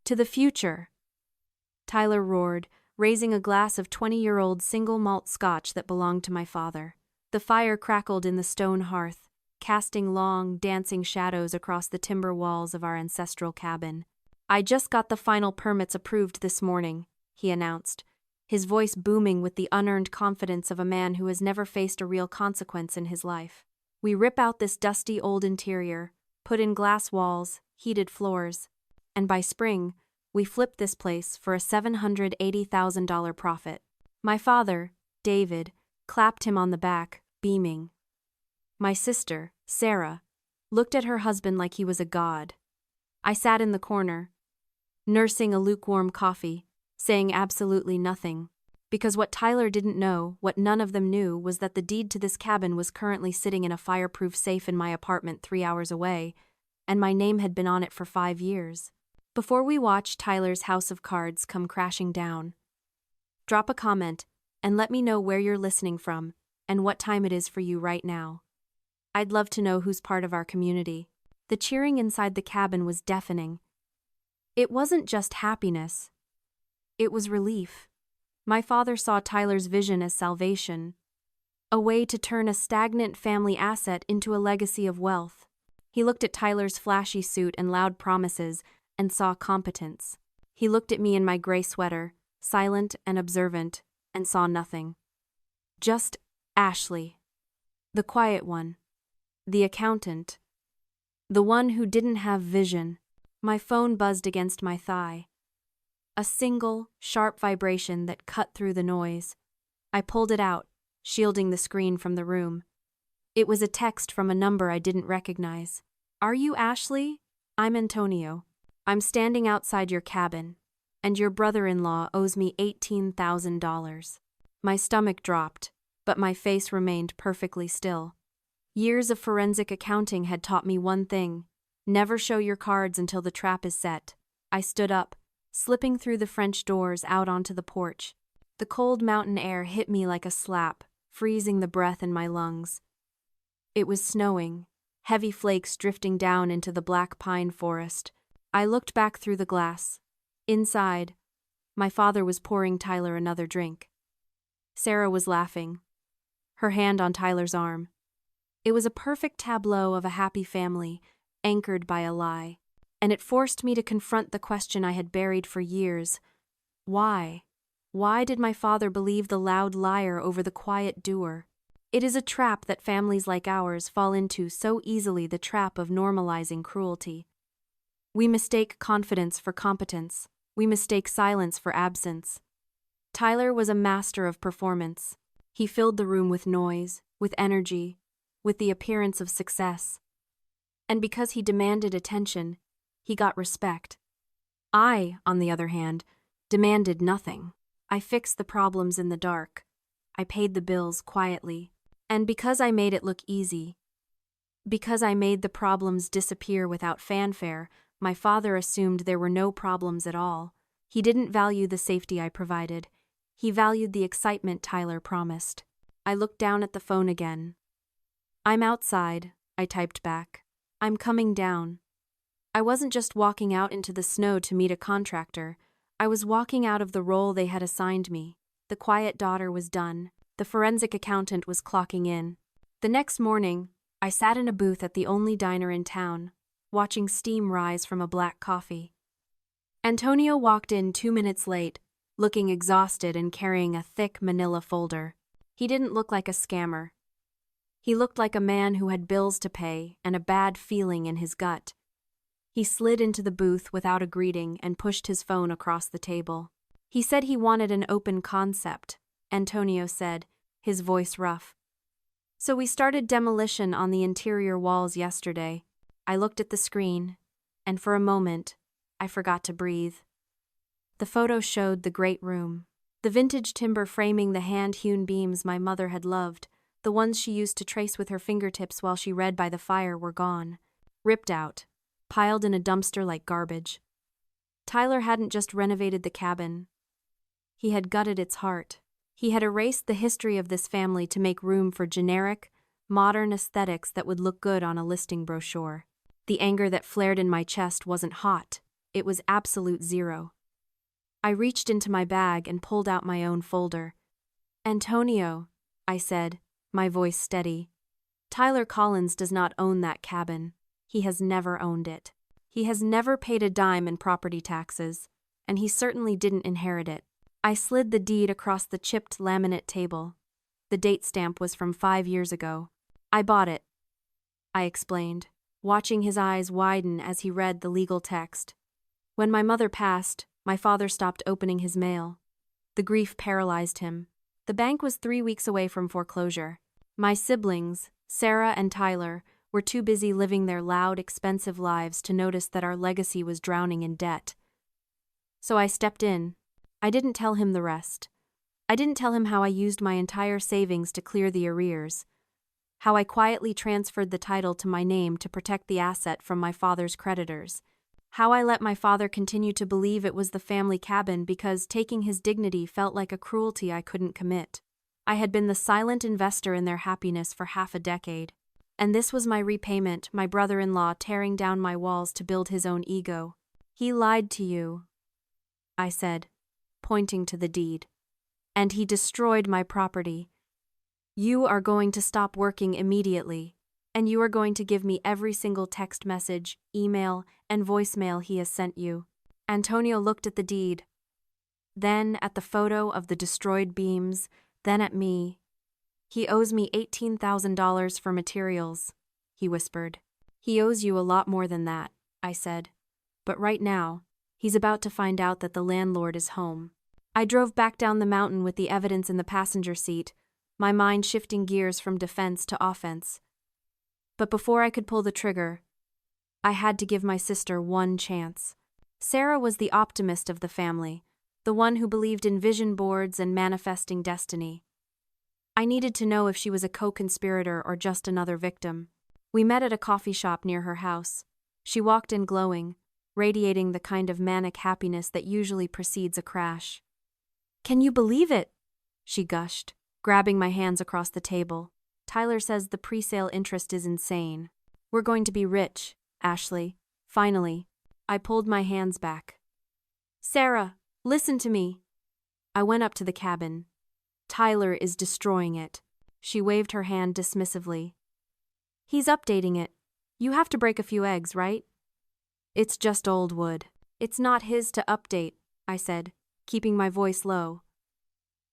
To the future, Tyler roared, raising a glass of 20-year-old single malt scotch that belonged to my father. The fire crackled in the stone hearth, casting long, dancing shadows across the timber walls of our ancestral cabin. I just got the final permits approved this morning, he announced, his voice booming with the unearned confidence of a man who has never faced a real consequence in his life. We rip out this dusty old interior, put in glass walls, heated floors, and by spring, we flip this place for a $780,000 profit. My father, David, clapped him on the back, beaming. My sister, Sarah, looked at her husband like he was a god. I sat in the corner, nursing a lukewarm coffee, saying absolutely nothing, because what Tyler didn't know, what none of them knew, was that the deed to this cabin was currently sitting in a fireproof safe in my apartment 3 hours away, and my name had been on it for 5 years. Before we watch Tyler's house of cards come crashing down, drop a comment and let me know where you're listening from and what time it is for you right now. I'd love to know who's part of our community. The cheering inside the cabin was deafening. It wasn't just happiness. It was relief. My father saw Tyler's vision as salvation, a way to turn a stagnant family asset into a legacy of wealth. He looked at Tyler's flashy suit and loud promises and saw competence. He looked at me in my gray sweater, silent and observant, and saw nothing. Just Ashley. The quiet one. The accountant. The one who didn't have vision. My phone buzzed against my thigh. A single, sharp vibration that cut through the noise. I pulled it out, shielding the screen from the room. It was a text from a number I didn't recognize. Are you Ashley? I'm Antonio. I'm standing outside your cabin, and your brother-in-law owes me $18,000. My stomach dropped, but my face remained perfectly still. Years of forensic accounting had taught me one thing: never show your cards until the trap is set. I stood up, slipping through the French doors out onto the porch. The cold mountain air hit me like a slap, freezing the breath in my lungs. It was snowing, heavy flakes drifting down into the black pine forest. I looked back through the glass. Inside, my father was pouring Tyler another drink. Sarah was laughing, her hand on Tyler's arm. It was a perfect tableau of a happy family, anchored by a lie. And it forced me to confront the question I had buried for years. Why? Why did my father believe the loud liar over the quiet doer? It is a trap that families like ours fall into so easily, the trap of normalizing cruelty. We mistake confidence for competence. We mistake silence for absence. Tyler was a master of performance. He filled the room with noise, with energy, with the appearance of success. And because he demanded attention, he got respect. I, on the other hand, demanded nothing. I fixed the problems in the dark. I paid the bills quietly. And because I made it look easy, because I made the problems disappear without fanfare, my father assumed there were no problems at all. He didn't value the safety I provided. He valued the excitement Tyler promised. I looked down at the phone again. I'm outside, I typed back. I'm coming down. I wasn't just walking out into the snow to meet a contractor. I was walking out of the role they had assigned me. The quiet daughter was done. The forensic accountant was clocking in. The next morning, I sat in a booth at the only diner in town, watching steam rise from a black coffee. Antonio walked in 2 minutes late, looking exhausted and carrying a thick manila folder. He didn't look like a scammer. He looked like a man who had bills to pay and a bad feeling in his gut. He slid into the booth without a greeting and pushed his phone across the table. He said he wanted an open concept, Antonio said, his voice rough. So we started demolition on the interior walls yesterday. I looked at the screen, and for a moment, I forgot to breathe. The photo showed the great room, the vintage timber framing the hand-hewn beams my mother had loved. The ones she used to trace with her fingertips while she read by the fire were gone, ripped out, piled in a dumpster like garbage. Tyler hadn't just renovated the cabin. He had gutted its heart. He had erased the history of this family to make room for generic, modern aesthetics that would look good on a listing brochure. The anger that flared in my chest wasn't hot. It was absolute zero. I reached into my bag and pulled out my own folder. "Antonio," I said, my voice steady. "Tyler Collins does not own that cabin. He has never owned it. He has never paid a dime in property taxes, and he certainly didn't inherit it." I slid the deed across the chipped laminate table. The date stamp was from 5 years ago. "I bought it," I explained, watching his eyes widen as he read the legal text. "When my mother passed, my father stopped opening his mail. The grief paralyzed him. The bank was 3 weeks away from foreclosure. My siblings, Sarah and Tyler, were too busy living their loud, expensive lives to notice that our legacy was drowning in debt. So I stepped in. I didn't tell him the rest. I didn't tell him how I used my entire savings to clear the arrears, how I quietly transferred the title to my name to protect the asset from my father's creditors, how I let my father continue to believe it was the family cabin because taking his dignity felt like a cruelty I couldn't commit. I had been the silent investor in their happiness for half a decade. And this was my repayment, my brother-in-law tearing down my walls to build his own ego. "He lied to you," I said, pointing to the deed. "And he destroyed my property. You are going to stop working immediately, and you are going to give me every single text message, email, and voicemail he has sent you." Antonio looked at the deed, then at the photo of the destroyed beams, then at me. "He owes me $18,000 for materials," he whispered. "He owes you a lot more than that," I said. "But right now, he's about to find out that the landlord is home." I drove back down the mountain with the evidence in the passenger seat, my mind shifting gears from defense to offense. But before I could pull the trigger, I had to give my sister one chance. Sarah was the optimist of the family, the one who believed in vision boards and manifesting destiny. I needed to know if she was a co-conspirator or just another victim. We met at a coffee shop near her house. She walked in glowing, radiating the kind of manic happiness that usually precedes a crash. "Can you believe it?" she gushed, grabbing my hands across the table. "Tyler says the pre-sale interest is insane. We're going to be rich, Ashley. Finally." I pulled my hands back. "Sarah, listen to me." I went up to the cabin. "Tyler is destroying it." She waved her hand dismissively. "He's updating it. You have to break a few eggs, right?" "It's just old wood." "It's not his to update," I said, keeping my voice low.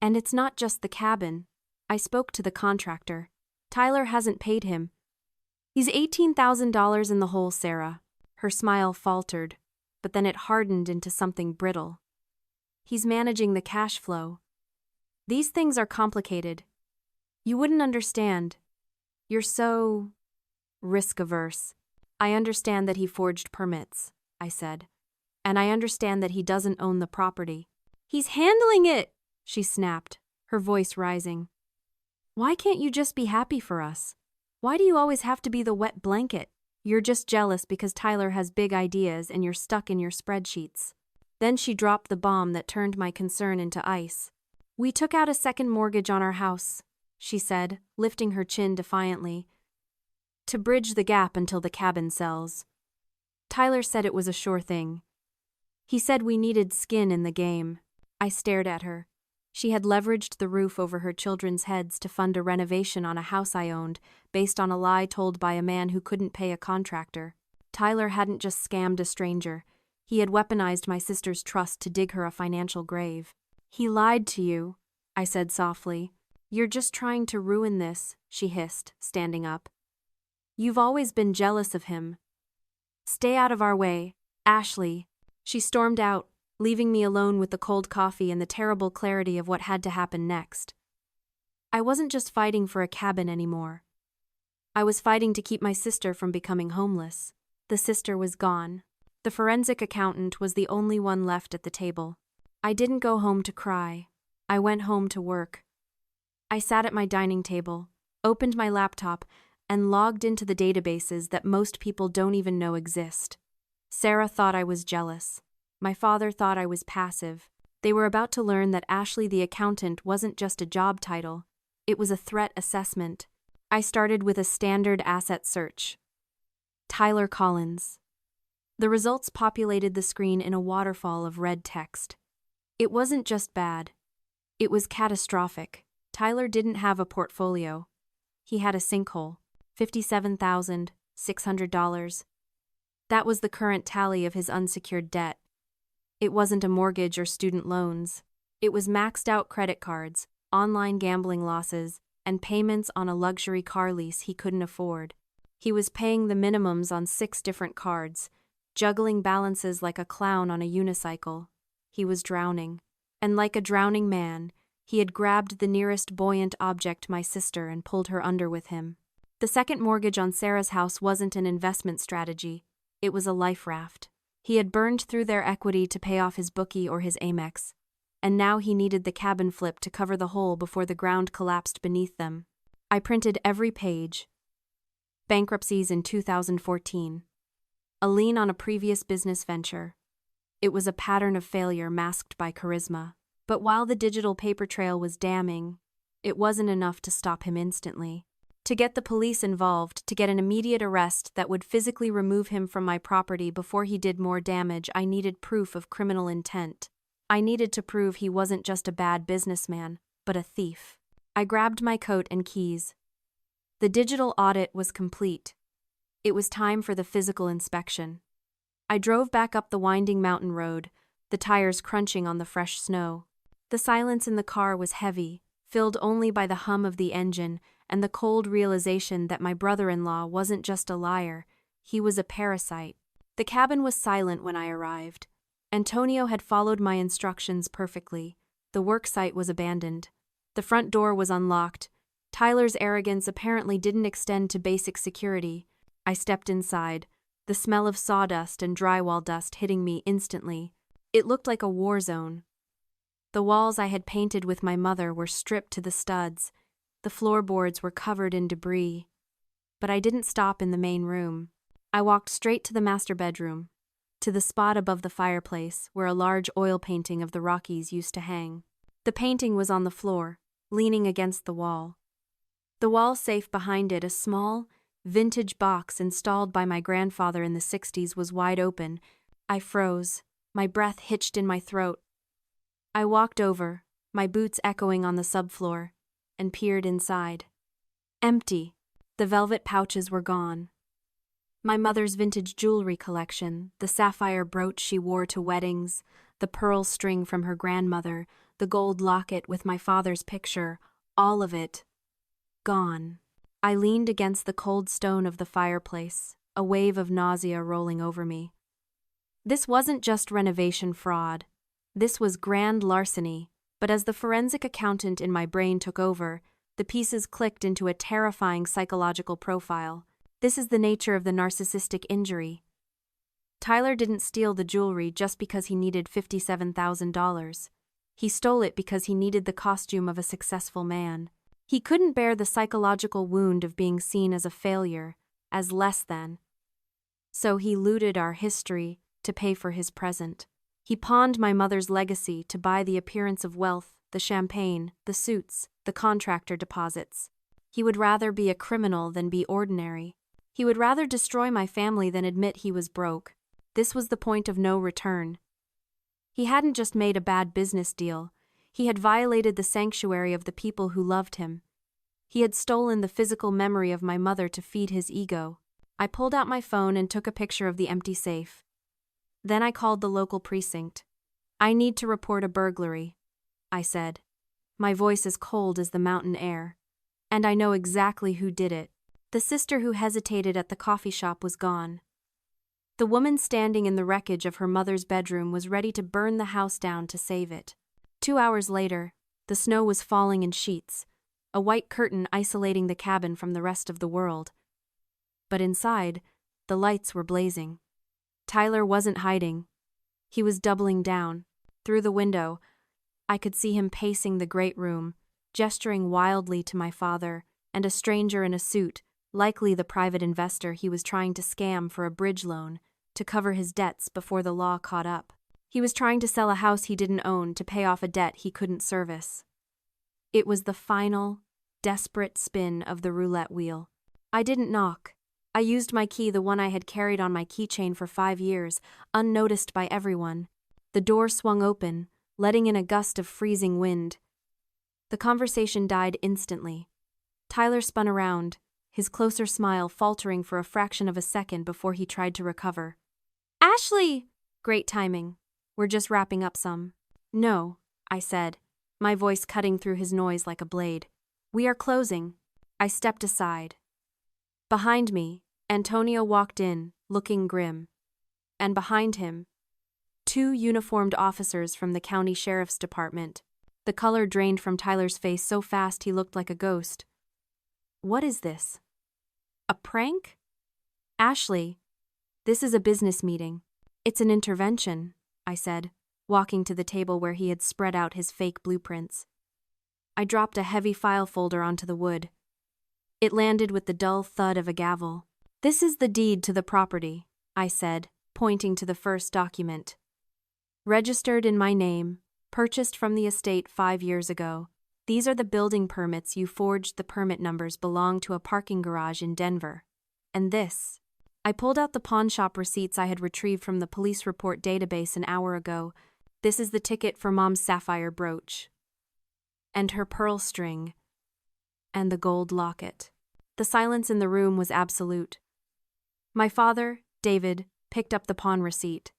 "And it's not just the cabin." I spoke to the contractor. "Tyler hasn't paid him. He's $18,000 in the hole, Sarah." Her smile faltered, but then it hardened into something brittle. "He's managing the cash flow. These things are complicated. You wouldn't understand. You're so risk-averse." "I understand that he forged permits," I said. "And I understand that he doesn't own the property." "He's handling it!" she snapped, her voice rising. "Why can't you just be happy for us? Why do you always have to be the wet blanket? You're just jealous because Tyler has big ideas and you're stuck in your spreadsheets." Then she dropped the bomb that turned my concern into ice. "We took out a second mortgage on our house," she said, lifting her chin defiantly, "to bridge the gap until the cabin sells. Tyler said it was a sure thing. He said we needed skin in the game." I stared at her. She had leveraged the roof over her children's heads to fund a renovation on a house I owned, based on a lie told by a man who couldn't pay a contractor. Tyler hadn't just scammed a stranger. He had weaponized my sister's trust to dig her a financial grave. "He lied to you," I said softly. "You're just trying to ruin this," she hissed, standing up. "You've always been jealous of him. Stay out of our way, Ashley." She stormed out, leaving me alone with the cold coffee and the terrible clarity of what had to happen next. I wasn't just fighting for a cabin anymore. I was fighting to keep my sister from becoming homeless. The sister was gone. The forensic accountant was the only one left at the table. I didn't go home to cry. I went home to work. I sat at my dining table, opened my laptop, and logged into the databases that most people don't even know exist. Sarah thought I was jealous. My father thought I was passive. They were about to learn that Ashley the accountant wasn't just a job title. It was a threat assessment. I started with a standard asset search. Tyler Collins. The results populated the screen in a waterfall of red text. It wasn't just bad. It was catastrophic. Tyler didn't have a portfolio. He had a sinkhole. $57,600. That was the current tally of his unsecured debt. It wasn't a mortgage or student loans. It was maxed out credit cards, online gambling losses, and payments on a luxury car lease he couldn't afford. He was paying the minimums on 6 different cards, juggling balances like a clown on a unicycle. He was drowning. And like a drowning man, he had grabbed the nearest buoyant object, my sister, and pulled her under with him. The second mortgage on Sarah's house wasn't an investment strategy. It was a life raft. He had burned through their equity to pay off his bookie or his Amex, and now he needed the cabin flip to cover the hole before the ground collapsed beneath them. I printed every page. Bankruptcies in 2014. A lien on a previous business venture. It was a pattern of failure masked by charisma. But while the digital paper trail was damning, it wasn't enough to stop him instantly. To get the police involved, to get an immediate arrest that would physically remove him from my property before he did more damage, I needed proof of criminal intent. I needed to prove he wasn't just a bad businessman, but a thief. I grabbed my coat and keys. The digital audit was complete. It was time for the physical inspection. I drove back up the winding mountain road, the tires crunching on the fresh snow. The silence in the car was heavy, filled only by the hum of the engine and the cold realization that my brother-in-law wasn't just a liar, he was a parasite. The cabin was silent when I arrived. Antonio had followed my instructions perfectly. The work site was abandoned. The front door was unlocked. Tyler's arrogance apparently didn't extend to basic security. I stepped inside, the smell of sawdust and drywall dust hitting me instantly. It looked like a war zone. The walls I had painted with my mother were stripped to the studs. The floorboards were covered in debris. But I didn't stop in the main room. I walked straight to the master bedroom, to the spot above the fireplace where a large oil painting of the Rockies used to hang. The painting was on the floor, leaning against the wall. The wall safe behind it, a small, vintage box installed by my grandfather in the 60s, was wide open. I froze, my breath hitched in my throat. I walked over, my boots echoing on the subfloor, and peered inside. Empty. The velvet pouches were gone. My mother's vintage jewelry collection, the sapphire brooch she wore to weddings, the pearl string from her grandmother, the gold locket with my father's picture, all of it, gone. I leaned against the cold stone of the fireplace, a wave of nausea rolling over me. This wasn't just renovation fraud. This was grand larceny, but as the forensic accountant in my brain took over, the pieces clicked into a terrifying psychological profile. This is the nature of the narcissistic injury. Tyler didn't steal the jewelry just because he needed $57,000. He stole it because he needed the costume of a successful man. He couldn't bear the psychological wound of being seen as a failure, as less than. So he looted our history to pay for his present. He pawned my mother's legacy to buy the appearance of wealth, the champagne, the suits, the contractor deposits. He would rather be a criminal than be ordinary. He would rather destroy my family than admit he was broke. This was the point of no return. He hadn't just made a bad business deal. He had violated the sanctuary of the people who loved him. He had stolen the physical memory of my mother to feed his ego. I pulled out my phone and took a picture of the empty safe. Then I called the local precinct. "I need to report a burglary," I said, my voice as cold as the mountain air. "And I know exactly who did it." The sister who hesitated at the coffee shop was gone. The woman standing in the wreckage of her mother's bedroom was ready to burn the house down to save it. 2 hours later, the snow was falling in sheets, a white curtain isolating the cabin from the rest of the world. But inside, the lights were blazing. Tyler wasn't hiding. He was doubling down. Through the window, I could see him pacing the great room, gesturing wildly to my father and a stranger in a suit, likely the private investor he was trying to scam for a bridge loan to cover his debts before the law caught up. He was trying to sell a house he didn't own to pay off a debt he couldn't service. It was the final, desperate spin of the roulette wheel. I didn't knock. I used my key, the one I had carried on my keychain for 5 years, unnoticed by everyone. The door swung open, letting in a gust of freezing wind. The conversation died instantly. Tyler spun around, his closer smile faltering for a fraction of a second before he tried to recover. "Ashley!" "Great timing. We're just wrapping up some." "No," I said, my voice cutting through his noise like a blade. "We are closing." I stepped aside. Behind me, Antonio walked in, looking grim. And behind him, 2 uniformed officers from the county sheriff's department. The color drained from Tyler's face so fast he looked like a ghost. "What is this? A prank?" "Ashley, this is a business meeting. It's an intervention," I said, walking to the table where he had spread out his fake blueprints. I dropped a heavy file folder onto the wood. It landed with the dull thud of a gavel. "This is the deed to the property," I said, pointing to the first document. "Registered in my name, purchased from the estate 5 years ago. These are the building permits you forged. The permit numbers belong to a parking garage in Denver. And this." I pulled out the pawn shop receipts I had retrieved from the police report database an hour ago. "This is the ticket for Mom's sapphire brooch. And her pearl string. And the gold locket." The silence in the room was absolute. My father, David, picked up the pawn receipt.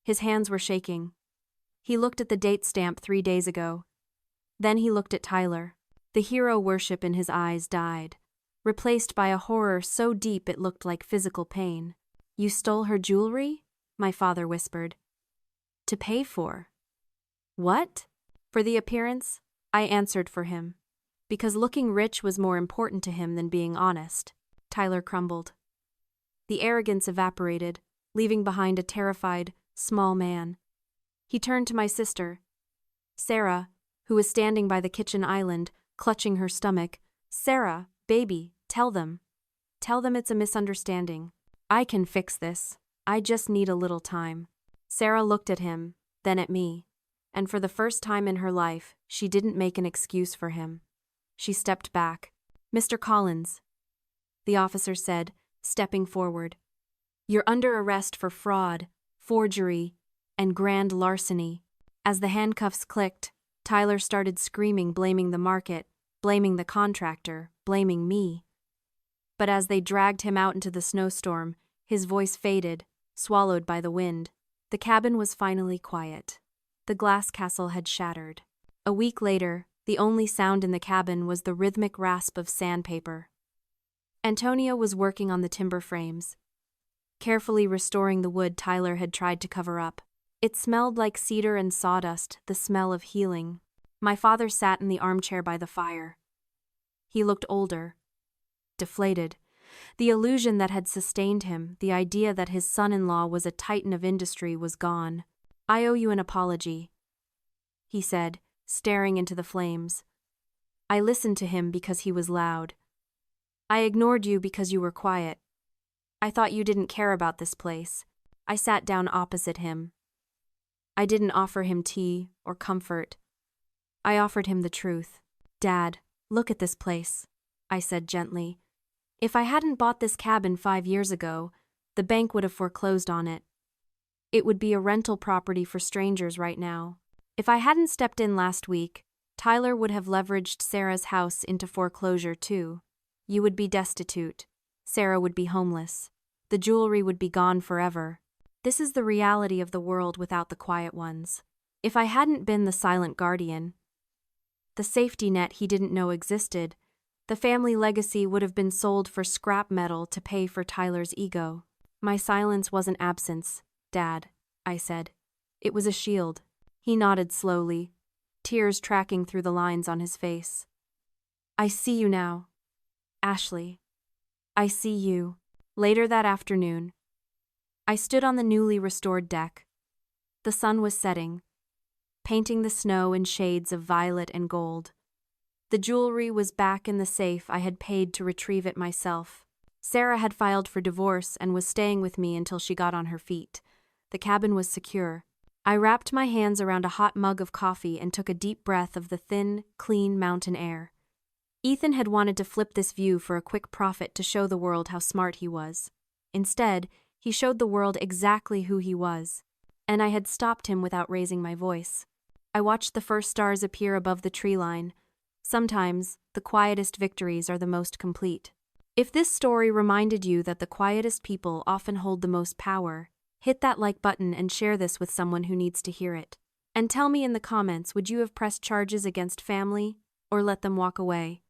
His hands were shaking. He looked at the date stamp 3 days ago. Then he looked at Tyler. The hero worship in his eyes died, replaced by a horror so deep it looked like physical pain. "You stole her jewelry?" my father whispered. "To pay for." "What?" "For the appearance," I answered for him. "Because looking rich was more important to him than being honest." Tyler crumbled. The arrogance evaporated, leaving behind a terrified, small man. He turned to my sister, Sarah, who was standing by the kitchen island, clutching her stomach. "Sarah, baby, tell them. Tell them it's a misunderstanding. I can fix this. I just need a little time." Sarah looked at him, then at me, and for the first time in her life, she didn't make an excuse for him. She stepped back. "Mr. Collins," the officer said, stepping forward. "You're under arrest for fraud, forgery, and grand larceny." As the handcuffs clicked, Tyler started screaming, blaming the market, blaming the contractor, blaming me. But as they dragged him out into the snowstorm, his voice faded, swallowed by the wind. The cabin was finally quiet. The glass castle had shattered. A week later, the only sound in the cabin was the rhythmic rasp of sandpaper. Antonio was working on the timber frames, carefully restoring the wood Tyler had tried to cover up. It smelled like cedar and sawdust, the smell of healing. My father sat in the armchair by the fire. He looked older, deflated. The illusion that had sustained him, the idea that his son-in-law was a titan of industry, was gone. "I owe you an apology," he said, staring into the flames. "I listened to him because he was loud. I ignored you because you were quiet. I thought you didn't care about this place." I sat down opposite him. I didn't offer him tea or comfort. I offered him the truth. "Dad, look at this place," I said gently. "If I hadn't bought this cabin 5 years ago, the bank would have foreclosed on it. It would be a rental property for strangers right now. If I hadn't stepped in last week, Tyler would have leveraged Sarah's house into foreclosure too. You would be destitute. Sarah would be homeless. The jewelry would be gone forever. This is the reality of the world without the quiet ones. If I hadn't been the silent guardian, the safety net he didn't know existed, the family legacy would have been sold for scrap metal to pay for Tyler's ego." "My silence wasn't absence, Dad," I said. "It was a shield." He nodded slowly, tears tracking through the lines on his face. "I see you now, Ashley. I see you." Later that afternoon, I stood on the newly restored deck. The sun was setting, painting the snow in shades of violet and gold. The jewelry was back in the safe I had paid to retrieve it myself. Sarah had filed for divorce and was staying with me until she got on her feet. The cabin was secure. I wrapped my hands around a hot mug of coffee and took a deep breath of the thin, clean mountain air. Ethan had wanted to flip this view for a quick profit to show the world how smart he was. Instead, he showed the world exactly who he was. And I had stopped him without raising my voice. I watched the first stars appear above the tree line. Sometimes, the quietest victories are the most complete. If this story reminded you that the quietest people often hold the most power, hit that like button and share this with someone who needs to hear it. And tell me in the comments, would you have pressed charges against family or let them walk away?